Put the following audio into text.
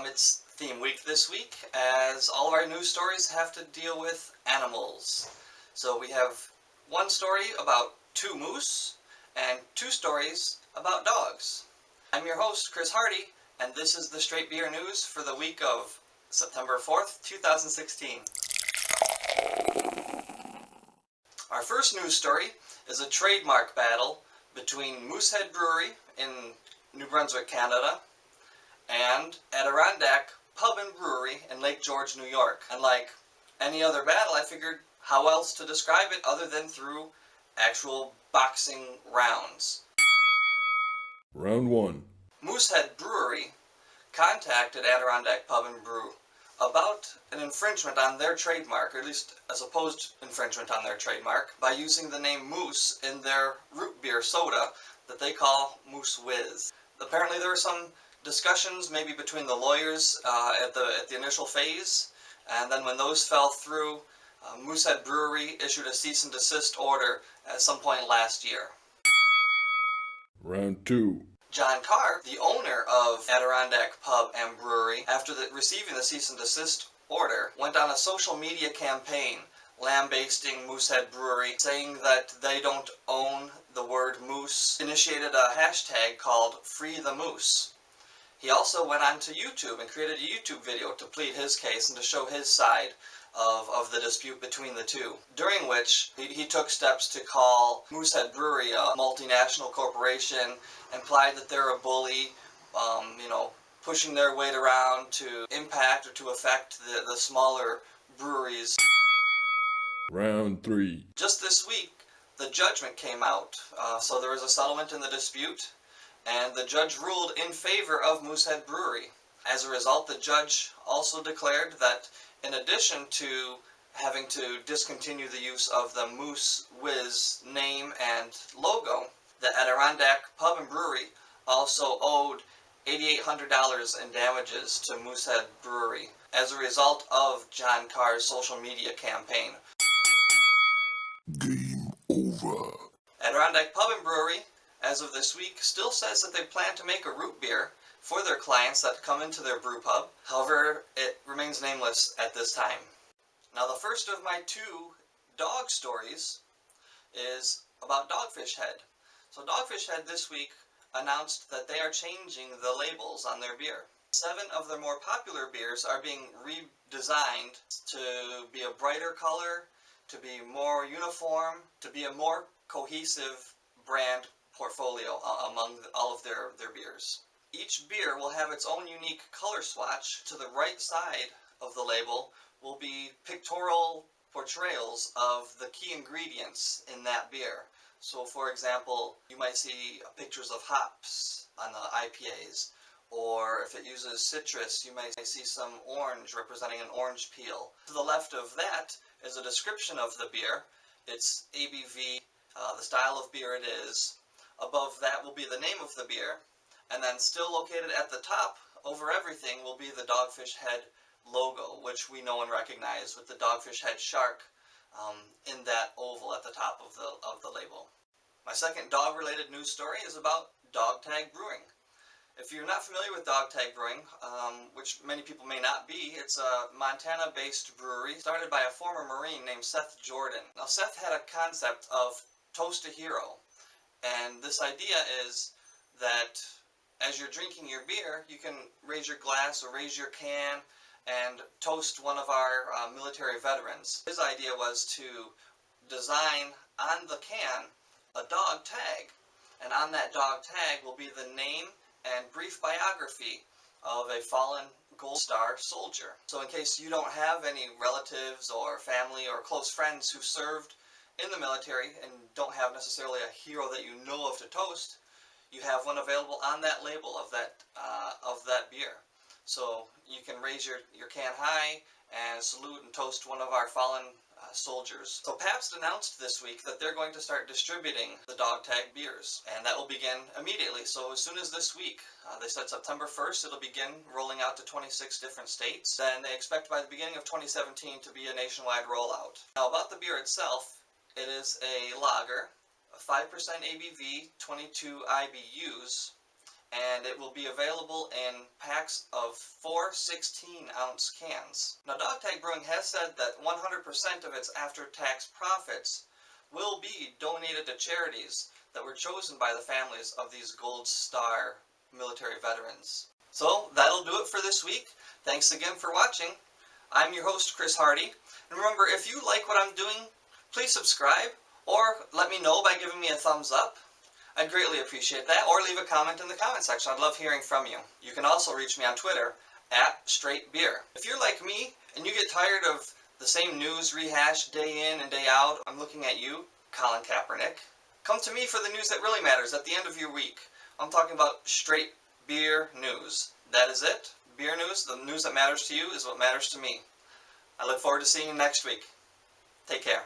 It's theme week this week, as all of our news stories have to deal with animals. So we have one story about two moose and two stories about dogs. I'm your host, Chris Hardy, and this is the Strait Beer News for the week of September 4th, 2016. Our first news story is a trademark battle between Moosehead Brewery in New Brunswick, Canada, and Adirondack Pub and Brewery in Lake George, New York. And like any other battle, I figured how else to describe it other than through actual boxing rounds. Round 1. Moosehead Brewery contacted Adirondack Pub and Brew about an infringement on their trademark, or at least a supposed infringement on their trademark, by using the name Moose in their root beer soda that they call Moose Whiz. Apparently there were some discussions maybe between the lawyers at the initial phase, and then when those fell through, Moosehead Brewery issued a cease and desist order at some point last year. Round 2. John Carr, the owner of Adirondack Pub and Brewery, after receiving the cease and desist order, went on a social media campaign lambasting Moosehead Brewery, saying that they don't own the word moose, initiated a hashtag called Free the Moose. He also went on to YouTube and created a YouTube video to plead his case and to show his side of the dispute between the two, during which he took steps to call Moosehead Brewery a multinational corporation, implied that they're a bully, pushing their weight around to impact or to affect the smaller breweries. Round 3. Just this week, the judgment came out, so there was a settlement in the dispute, and the judge ruled in favor of Moosehead Brewery. As a result, the judge also declared that in addition to having to discontinue the use of the Moose Whiz name and logo, the Adirondack Pub and Brewery also owed $8,800 in damages to Moosehead Brewery as a result of John Carr's social media campaign. Game over. Adirondack Pub and Brewery, as of this week, still says that they plan to make a root beer for their clients that come into their brew pub. However, it remains nameless at this time. Now, the first of my two dog stories is about Dogfish Head. So Dogfish Head this week announced that they are changing the labels on their beer. 7 of their more popular beers are being redesigned to be a brighter color, to be more uniform, to be a more cohesive brand portfolio among all of their beers. Each beer will have its own unique color swatch. To the right side of the label will be pictorial portrayals of the key ingredients in that beer. So for example, you might see pictures of hops on the IPAs, or if it uses citrus, you might see some orange representing an orange peel. To the left of that is a description of the beer, its ABV, the style of beer it is. Above that will be the name of the beer, and then still located at the top over everything will be the Dogfish Head logo, which we know and recognize with the Dogfish Head shark in that oval at the top of the label. My second dog-related news story is about Tag Brewing. If you're not familiar with Tag Brewing, which many people may not be, it's a Montana-based brewery started by a former Marine named Seth Jordan. Now, Seth had a concept of Toast a Hero, and this idea is that as you're drinking your beer, you can raise your glass or raise your can and toast one of our military veterans. His idea was to design on the can a dog tag, and on that dog tag will be the name and brief biography of a fallen Gold Star soldier. So in case you don't have any relatives or family or close friends who served in the military and don't have necessarily a hero that you know of to toast, you have one available on that label of that beer. So you can raise your can high and salute and toast one of our fallen soldiers. So Pabst announced this week that they're going to start distributing the Tag beers, and that will begin immediately. So as soon as this week, they said September 1st, it'll begin rolling out to 26 different states. Then they expect by the beginning of 2017 to be a nationwide rollout. Now about the beer itself, it is a lager, a 5% ABV, 22 IBUs, and it will be available in packs of 4 16-ounce cans. Now, Tag Brewing has said that 100% of its after-tax profits will be donated to charities that were chosen by the families of these Gold Star military veterans. So that'll do it for this week. Thanks again for watching. I'm your host, Chris Hardy. And remember, if you like what I'm doing, please subscribe or let me know by giving me a thumbs up. I'd greatly appreciate that, or leave a comment in the comment section. I'd love hearing from you. You can also reach me on Twitter @Strait Beer. If you're like me and you get tired of the same news rehashed day in and day out, I'm looking at you, Colin Kaepernick. Come to me for the news that really matters at the end of your week. I'm talking about straight beer news. That is it. Beer news, the news that matters to you is what matters to me. I look forward to seeing you next week. Take care.